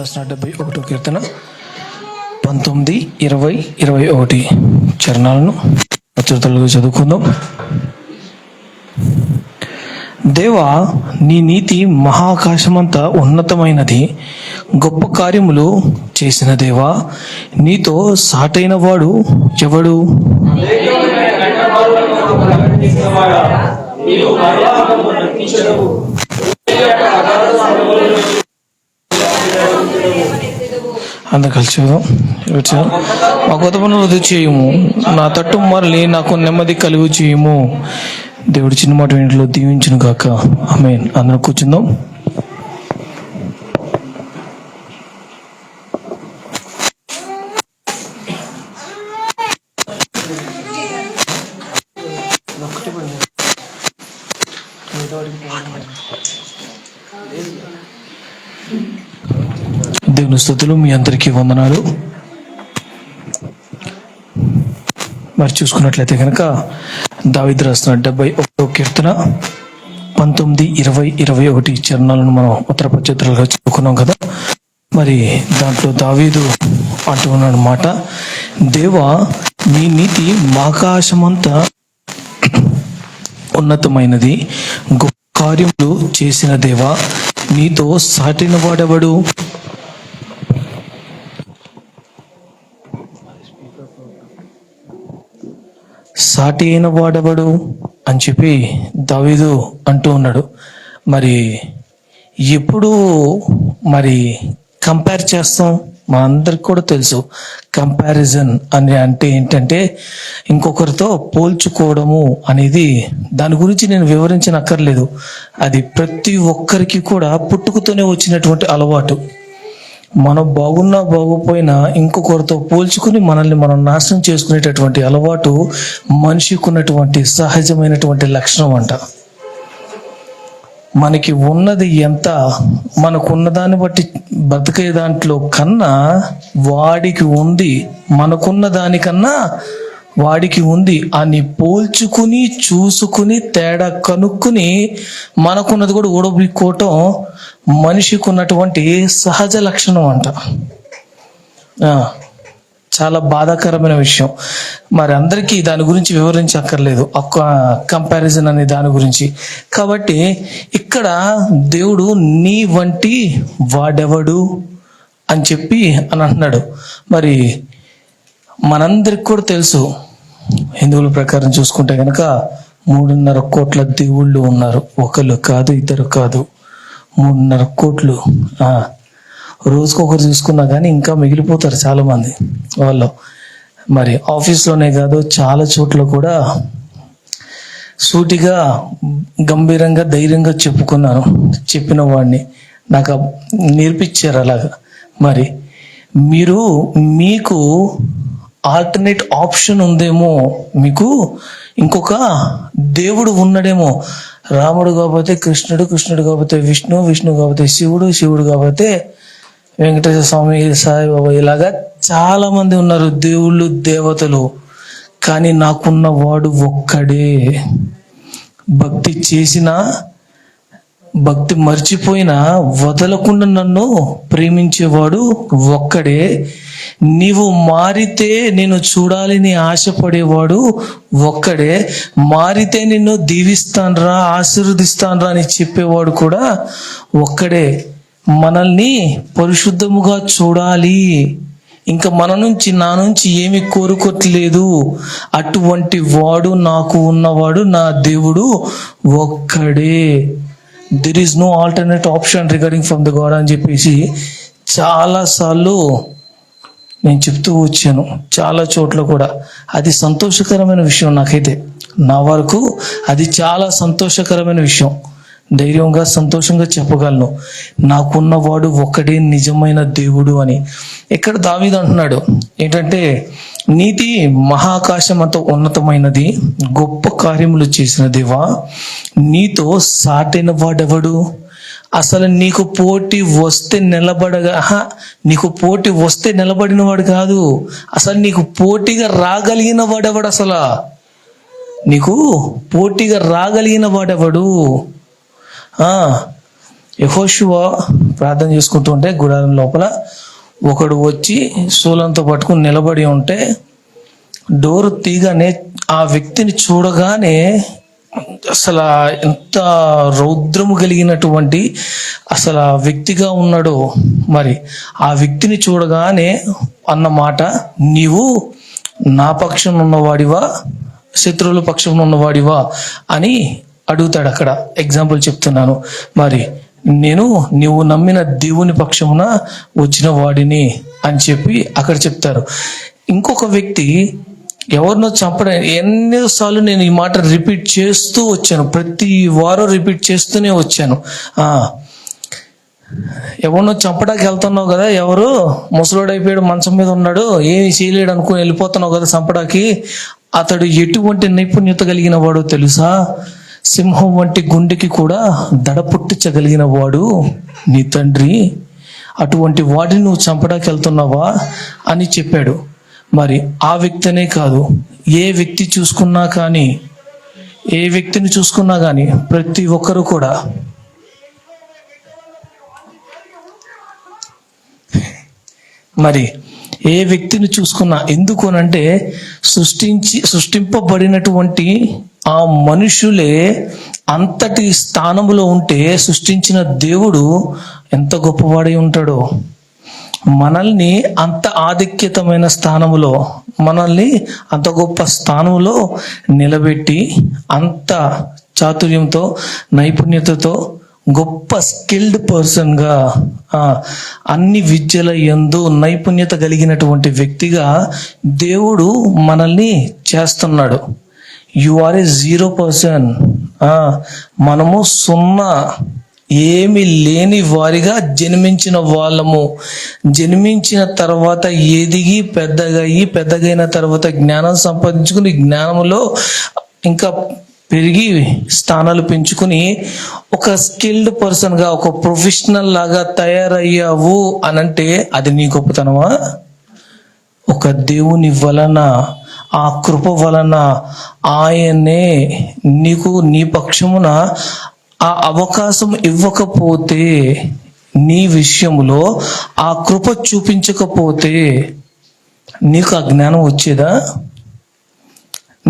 రాసిన 71 కీర్తన 19, 20, 21 చరణాలను అత్యుత్తలుగా చదువుకుందాం. దేవా, నీ నీతి మహాకాశమంతా ఉన్నతమైనది. గొప్ప కార్యములు చేసిన దేవా, నీతో సాటైన వాడు ఎవడు? అందరు కలిసి చూద్దాం. మా కొత్త పనులు వృద్ధి చేయము, నా తట్టు మరలి నాకు నెమ్మది కలుగు చేయము. దేవుడి చిన్న మాట ఇంట్లో దీవించును గాక. ఆమేన్. అందరం కూర్చుందాం. దేవుని స్తుతులు. మీ అందరికీ వందనాలు. మరి చూసుకున్నట్లయితే కనుక దావీదు రాసిన 71 కీర్తన 19, 20, 21 చరణాలను మనం ఉత్తర పద్ధతులుగా చదువుకున్నాం కదా. మరి దాంట్లో దావీదు అంటూ ఉన్నాడు మాట, దేవా, నీ నీతి ఆకాశమంతా ఉన్నతమైనది. గొప్ప కార్యములు చేసిన దేవా, నీతో సాటిన వాడెవడు? సాటి అయిన వాడెవడు అని చెప్పి దావీదు అంటూ ఉన్నాడు. మరి ఎప్పుడు మరి కంపేర్ చేస్తాం? మనందరికి కూడా తెలుసు కంపారిజన్ అని అంటే ఏంటంటే ఇంకొకరితో పోల్చుకోవడము అనేది. దాని గురించి నేను వివరించనక్కర్లేదు. అది ప్రతి ఒక్కరికి కూడా పుట్టుకతోనే వచ్చినటువంటి అలవాటు. మనం బాగున్నా బాగోపోయినా ఇంకొకరితో పోల్చుకుని మనల్ని మనం నాశనం చేసుకునేటటువంటి అలవాటు మనిషికి ఉన్నటువంటి సహజమైనటువంటి లక్షణం అంట. మనకి ఉన్నది ఎంత, మనకున్న దాన్ని బట్టి బతికే దాంట్లో కన్నా వాడికి ఉంది, మనకున్న దానికన్నా వాడికి ఉంది అని పోల్చుకుని చూసుకుని తేడా కనుక్కుని మనకున్నది కూడా ఊడబిక్కోవటం మనిషికి ఉన్నటువంటి సహజ లక్షణం అంట. చాలా బాధాకరమైన విషయం. మరి అందరికీ దాని గురించి వివరించక్కర్లేదు, ఒక్క కంపారిజన్ అనే దాని గురించి. కాబట్టి ఇక్కడ దేవుడు నీ వంటి వాడెవడు అని చెప్పి అని అంటున్నాడు. మరి మనందరికి కూడా తెలుసు, హిందువుల ప్రకారం చూసుకుంటే కనుక 3.5 కోట్ల దేవుళ్ళు ఉన్నారు. ఒకరు కాదు, ఇద్దరు కాదు, 3.5 కోట్లు. రోజుకొకరు చూసుకున్నా కానీ ఇంకా మిగిలిపోతారు చాలా మంది వాళ్ళు. మరి ఆఫీస్లోనే కాదు, చాలా చోట్ల కూడా సూటిగా గంభీరంగా ధైర్యంగా చెప్పిన వాడిని నాకు నేర్పించారు అలాగా. మరి మీకు ఆల్టర్నేట్ ఆప్షన్ ఉందేమో, మీకు ఇంకొక దేవుడు ఉన్నాడేమో. రాముడు కాకపోతే కృష్ణుడు, కృష్ణుడు కాకపోతే విష్ణు, విష్ణు కాకపోతే శివుడు, శివుడు కాకపోతే వెంకటేశ్వర స్వామి, సాయిబాబా, ఇలాగా చాలా మంది ఉన్నారు దేవుళ్ళు, దేవతలు. కానీ నాకున్న వాడు ఒక్కడే. భక్తి చేసినా, భక్తి మర్చిపోయినా వదలకుండా నన్ను ప్రేమించేవాడు ఒక్కడే. నీవు మారితే నేను చూడాలని ఆశపడేవాడు ఒక్కడే. మారితే నిన్ను దీవిస్తాన్రా, ఆశీర్వదిస్తాన్రా అని చెప్పేవాడు కూడా ఒక్కడే. మనల్ని పరిశుద్ధముగా చూడాలి, ఇంకా నా నుంచి ఏమి కోరుకోవట్లేదు. అటువంటి వాడు నాకు ఉన్నవాడు నా దేవుడు ఒక్కడే. There is no alternate option regarding from the god అని చెప్పేసి చాలాసార్లు నేను చెప్తూ వచ్చాను, చాలా చోట్ల కూడా. అది సంతోషకరమైన విషయం. నాకైతే నా వరకు అది చాలా సంతోషకరమైన విషయం. ధైర్యంగా సంతోషంగా చెప్పగలను, నాకున్నవాడు ఒక్కడే నిజమైన దేవుడు అని. ఇక్కడ దావీదు అంటున్నాడు ఏంటంటే, నీతి మహాకాశం అంత ఉన్నతమైనది, గొప్ప కార్యములు చేసిన దేవా, నీతో సాటైన వాడెవడు? అసలు నీకు పోటీ వస్తే నీకు పోటీ వస్తే నిలబడిన వాడు కాదు, అసలు నీకు పోటీగా రాగలిగిన వాడెవడు? అసలు నీకు పోటీగా రాగలిగిన వాడెవడు? యెహోషువ ప్రార్థన చేసుకుంటూ ఉంటే గుడారం లోపల ఒకడు వచ్చి శూలంతో పట్టుకుని నిలబడి ఉంటే డోరు తీగానే ఆ వ్యక్తిని చూడగానే అసలు ఎంత రౌద్రము కలిగినటువంటి అసలు ఆ వ్యక్తిగా ఉన్నాడో, మరి ఆ వ్యక్తిని చూడగానే అన్న మాట, నీవు నా పక్షం ఉన్నవాడివా శత్రువుల పక్షం ఉన్నవాడివా అని అడుగుతాడు. అక్కడ ఎగ్జాంపుల్ చెప్తున్నాను. మరి నీవు నమ్మిన దేవుని పక్షమున వచ్చిన వాడిని అని చెప్పి అక్కడ చెప్తారు. ఇంకొక వ్యక్తి ఎవరినో చంపడం, ఎన్నోసార్లు నేను ఈ మాట రిపీట్ చేస్తూ వచ్చాను, ప్రతి వారం రిపీట్ చేస్తూనే వచ్చాను. ఎవరినో చంపడానికి వెళ్తున్నావు కదా, ఎవరు ముసలోడైపోయాడు, మంచం మీద ఉన్నాడు, ఏమి చేయలేడు అనుకుని వెళ్ళిపోతున్నావు కదా చంపడానికి, అతడు ఎటువంటి నైపుణ్యత కలిగిన వాడో తెలుసా? సింహం వంటి గుండెకి కూడా దడ పుట్టించగలిగిన వాడు నీ తండ్రి. అటువంటి వాడిని నువ్వు చంపడానికి వెళ్తున్నావా అని చెప్పాడు. మరి ఆ వ్యక్తినే కాదు, ఏ వ్యక్తిని చూసుకున్నా కానీ ప్రతి ఒక్కరు కూడా మరి ఏ వ్యక్తిని చూసుకున్నా, ఎందుకు అనంటే సృష్టింపబడినటువంటి ఆ మనుషులే అంతటి స్థానములో ఉంటే సృష్టించిన దేవుడు ఎంత గొప్పవాడై ఉంటాడో, మనల్ని అంత ఆధిక్యతమైన స్థానములో, మనల్ని అంత గొప్ప స్థానంలో నిలబెట్టి అంత చాతుర్యంతో నైపుణ్యతతో గొప్ప స్కిల్డ్ పర్సన్గా, అన్ని విద్యల యందు నైపుణ్యత కలిగినటువంటి వ్యక్తిగా దేవుడు మనల్ని చేస్తున్నాడు. యు ఆర్ ఏ 0%. మనము 0, ఏమి లేని వారిగా జన్మించిన వాళ్ళము. జన్మించిన తర్వాత ఎదిగి పెద్దగైన తర్వాత జ్ఞానం సంపాదించుకుని జ్ఞానంలో ఇంకా పెరిగి స్థానాలు పెంచుకుని ఒక స్కిల్డ్ పర్సన్గా, ఒక ప్రొఫెషనల్ లాగా తయారయ్యావు అనంటే అది నీ గొప్పతనమా? ఒక దేవుని వలన, ఆ కృప వలన ఆయనే నీకు నీ పక్షమున ఆ అవకాశం ఇవ్వకపోతే, నీ విషయంలో ఆ కృప చూపించకపోతే నీకు ఆ జ్ఞానం వచ్చేదా?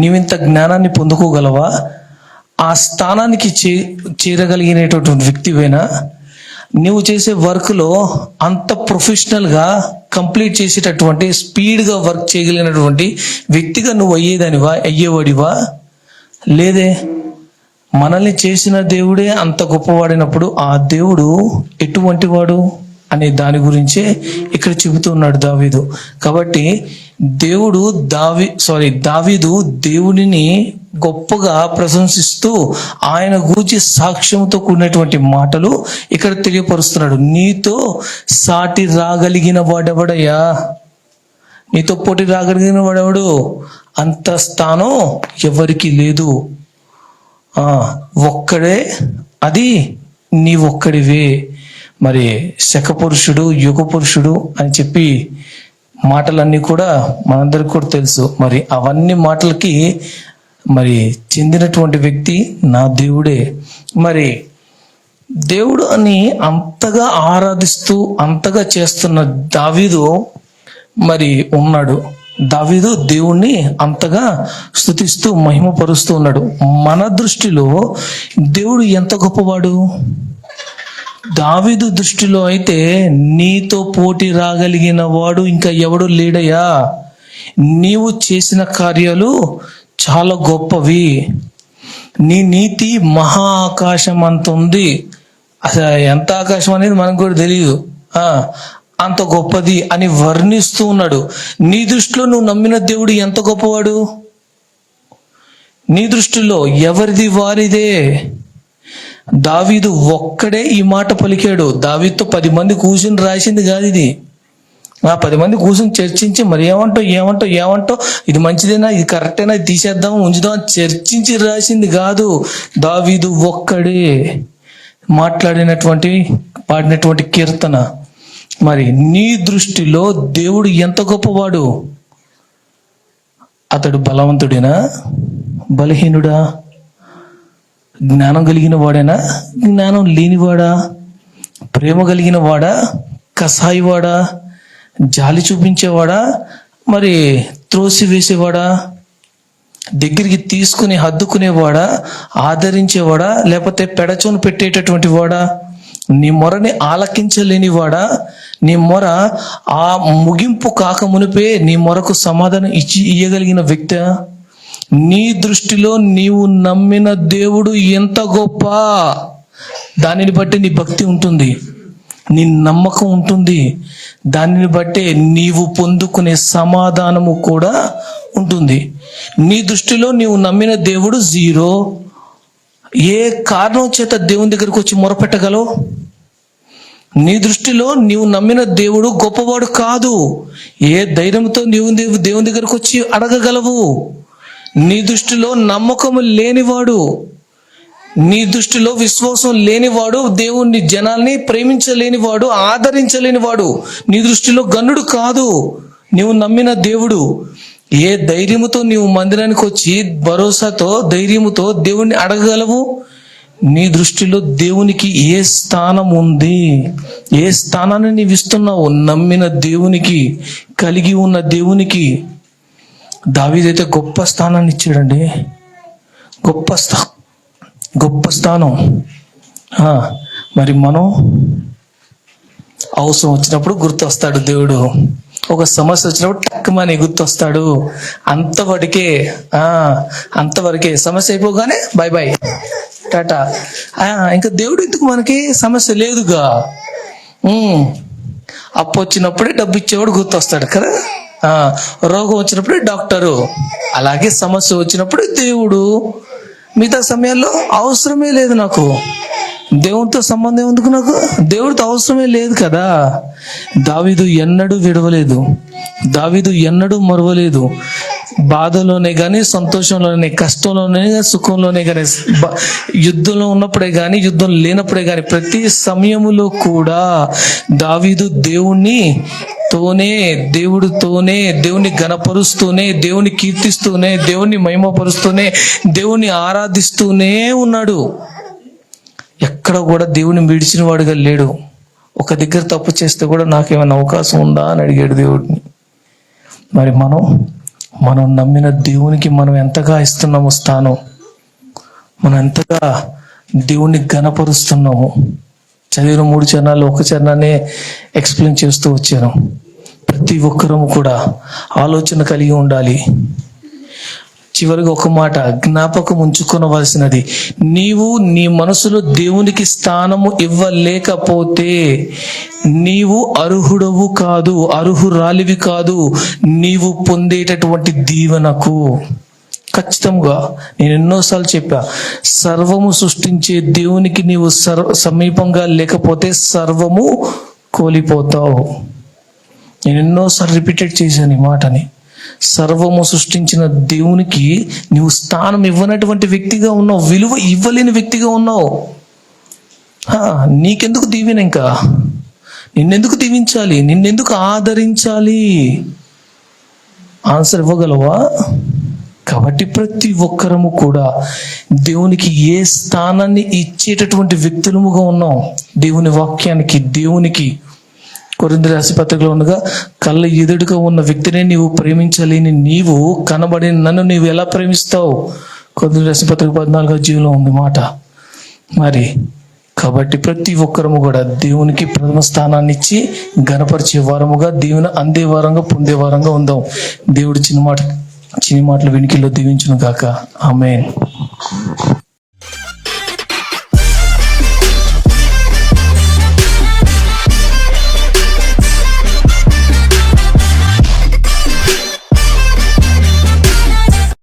నీవింత జ్ఞానాన్ని పొందుకోగలవా? ఆ స్థానానికి చేరగలిగినటువంటి వ్యక్తివేనా? నువ్వు చేసే వర్క్లో అంత ప్రొఫెషనల్గా కంప్లీట్ చేసేటటువంటి, స్పీడ్గా వర్క్ చేయగలిగినటువంటి వ్యక్తిగా నువ్వు అయ్యేవాడివా? లేదే. మనల్ని చేసిన దేవుడే అంత గొప్పవాడినప్పుడు ఆ దేవుడు ఎటువంటి వాడు అనే దాని గురించే ఇక్కడ చెబుతున్నాడు దావీదు. కాబట్టి దావీదు దేవుడిని గొప్పగా ప్రశంసిస్తూ ఆయన గూర్చి సాక్ష్యంతో కూడినటువంటి మాటలు ఇక్కడ తెలియపరుస్తున్నాడు. నీతో సాటి రాగలిగిన వాడెవడయ్యా? నీతో పోటీ రాగలిగిన వాడెవడు? అంత స్థానం ఎవరికి లేదు. ఒక్కడే, అది నీ ఒక్కడివే. మరి శకపురుషుడు, యుగ పురుషుడు అని చెప్పి మాటలన్నీ కూడా మనందరికి కూడా తెలుసు. మరి అవన్నీ మాటలకి మరి చెందినటువంటి వ్యక్తి నా దేవుడే. మరి దేవుడు అని అంతగా ఆరాధిస్తూ అంతగా చేస్తున్న దావీదు మరి ఉన్నాడు. దావీదు దేవుణ్ణి అంతగా స్తుతిస్తూ మహిమపరుస్తూ ఉన్నాడు. మన దృష్టిలో దేవుడు ఎంత గొప్పవాడు? దావీదు దృష్టిలో అయితే నీతో పోటీ రాగలిగిన వాడు ఇంకా ఎవడు లేడయ్యా. నీవు చేసిన కార్యాలు చాలా గొప్పవి. నీ నీతి మహా ఆకాశం అంత ఉంది. అసలు ఎంత ఆకాశం అనేది మనకు కూడా తెలియదు. అంత గొప్పది అని వర్ణిస్తూ ఉన్నాడు. నీ దృష్టిలో నువ్వు నమ్మిన దేవుడు ఎంత గొప్పవాడు? నీ దృష్టిలో ఎవరిది వారిదే. దావీదు ఒక్కడే ఈ మాట పలికాడు. దావీదుతో 10 మంది కూర్చుని రాసింది కాదు ఇది. 10 మంది కూర్చుని చర్చించి మరి ఏమంటావు, ఇది మంచిదేనా, ఇది కరెక్టేనా, ఇది తీసేద్దాం ఉంచుదాం అని చర్చించి రాసింది కాదు. దావీదు ఒక్కడే పాడినటువంటి కీర్తన. మరి నీ దృష్టిలో దేవుడు ఎంత గొప్పవాడు? అతడు బలవంతుడేనా, బలహీనుడా? జ్ఞానం కలిగిన వాడేనా, జ్ఞానం లేనివాడా? ప్రేమ కలిగిన వాడా, కసాయివాడా, జాలి చూపించేవాడా, మరి త్రోసివేసేవాడా, దగ్గరికి తీసుకుని హద్దుకునేవాడా, ఆదరించేవాడా, లేకపోతే పెడచోను పెట్టేటటువంటి వాడా, నీ మొరని ఆలకించలేనివాడా, నీ మొర ఆ ముగింపు కాక మునిపే నీ మొరకు సమాధానం ఇయ్యగలిగిన వ్యక్తి? నీ దృష్టిలో నీవు నమ్మిన దేవుడు ఎంత గొప్ప, దానిని బట్టి నీ భక్తి ఉంటుంది, నీ నమ్మకం ఉంటుంది, దానిని బట్టే నీవు పొందుకునే సమాధానము కూడా ఉంటుంది. నీ దృష్టిలో నీవు నమ్మిన దేవుడు జీరో. ఏ కారణం చేత దేవుని దగ్గరకు వచ్చి మొరపెట్టగలవు? నీ దృష్టిలో నీవు నమ్మిన దేవుడు గొప్పవాడు కాదు. ఏ ధైర్యంతో నీవు దేవుని దగ్గరకు వచ్చి అడగగలవు? నీ దృష్టిలో నమ్మకము లేనివాడు, నీ దృష్టిలో విశ్వాసం లేనివాడు, దేవుని జనాల్ని ప్రేమించలేనివాడు, ఆదరించలేనివాడు నీ దృష్టిలో గనుడు కాదు. నీవు నమ్మిన దేవుడు. ఏ ధైర్యముతో నీవు మందిరానికి వచ్చి భరోసాతో ధైర్యముతో దేవుణ్ణి అడగగలవు? నీ దృష్టిలో దేవునికి ఏ స్థానం ఉంది? ఏ స్థానాన్ని నీవు ఇస్తున్నావు? నమ్మిన దేవునికి, కలిగి ఉన్న దేవునికి. దావీదైతే గొప్ప స్థానాన్ని ఇచ్చాడండి, గొప్ప స్థానం. మరి మనం అవసరం వచ్చినప్పుడు గుర్తొస్తాడు దేవుడు, ఒక సమస్య వచ్చినప్పుడు టక్కుమని గుర్తొస్తాడు. అంతవరకే సమస్య అయిపోగానే బై బై టాటా. ఇంకా దేవుడు ఎందుకు? మనకి సమస్య లేదుగా. అప్పు వచ్చినప్పుడే డబ్బు ఇచ్చేవాడు గుర్తొస్తాడు కదా, రోగం వచ్చినప్పుడే డాక్టరు, అలాగే సమస్య వచ్చినప్పుడు దేవుడు. మిగతా సమయాల్లో అవసరమే లేదు నాకు, దేవుడితో సంబంధం ఎందుకు నాకు? దేవుడితో అవసరమే లేదు కదా. దావీదు ఎన్నడూ విడవలేదు, దావీదు ఎన్నడూ మరువలేదు. బాధలోనే కానీ, సంతోషంలోనే, కష్టంలోనే, సుఖంలోనే కానీ, యుద్ధంలో ఉన్నప్పుడే కానీ, యుద్ధం లేనప్పుడే కానీ, ప్రతి సమయములో కూడా దావీదు దేవుడితోనే, దేవుని ఘనపరుస్తూనే, దేవుని కీర్తిస్తూనే, దేవుని మహిమపరుస్తూనే, దేవుని ఆరాధిస్తూనే ఉన్నాడు. ఎక్కడ కూడా దేవుని విడిచిన వాడుగా లేడు. ఒక దగ్గర తప్పు చేస్తే కూడా నాకేమైనా అవకాశం ఉందా అని అడిగాడు దేవుడిని. మరి మనం నమ్మిన దేవునికి మనం ఎంతగా ఇస్తున్నాము స్థానం? మనం ఎంతగా దేవుణ్ణి ఘనపరుస్తున్నాము? చదివిన 3 చరణాలు 1 చరణాన్ని ఎక్స్ప్లెయిన్ చేస్తూ వచ్చాను. ప్రతి ఒక్కరము కూడా ఆలోచన కలిగి ఉండాలి. చివరిగా ఒక మాట జ్ఞాపకం ఉంచుకోవలసినది, నీవు నీ మనసులో దేవునికి స్థానము ఇవ్వలేకపోతే నీవు అర్హుడవు కాదు, అర్హురాలివి కాదు నీవు పొందేటటువంటి దీవెనకు. ఖచ్చితంగా నేను ఎన్నోసార్లు చెప్పా, సర్వము సృష్టించే దేవునికి నీవు సమీపంగా లేకపోతే సర్వము కోల్పోతావు. నేను ఎన్నోసార్లు రిపీటెడ్ చేశాను ఈ మాటని. సర్వము సృష్టించిన దేవునికి నీవు స్థానం ఇవ్వనటువంటి వ్యక్తిగా ఉన్నావు, విలువ ఇవ్వలేని వ్యక్తిగా ఉన్నావు. నీకెందుకు దీవెన? ఇంకా నిన్నెందుకు దీవించాలి? నిన్నెందుకు ఆదరించాలి? ఆన్సర్ ఇవ్వగలవా? కాబట్టి ప్రతి ఒక్కరము కూడా దేవునికి ఏ స్థానాన్ని ఇచ్చేటటువంటి వ్యక్తులముగా ఉన్నాం. దేవుని వాక్యానికి, దేవునికి. కొరింథీయుల రాసిన పత్రికలో ఉండగా, కళ్ళ ఎదురుగా ఉన్న వ్యక్తినే నీవు ప్రేమించలేని నీవు కనబడిన నన్ను నీవు ఎలా ప్రేమిస్తావు? కొరింథీయుల రాసిన పత్రిక 14వ అధ్యాయంలో ఉంది మాట. మరి కాబట్టి ప్రతి ఒక్కరము కూడా దేవునికి ప్రథమ స్థానాన్ని ఇచ్చి ఘనపరిచే వారముగా, దీవెన అందే వారంగా, పొందే వారంగా ఉందాం. దేవుడు చిన్న మాటలు వెనుకల్లో దీవించును గాక. ఆమేన్.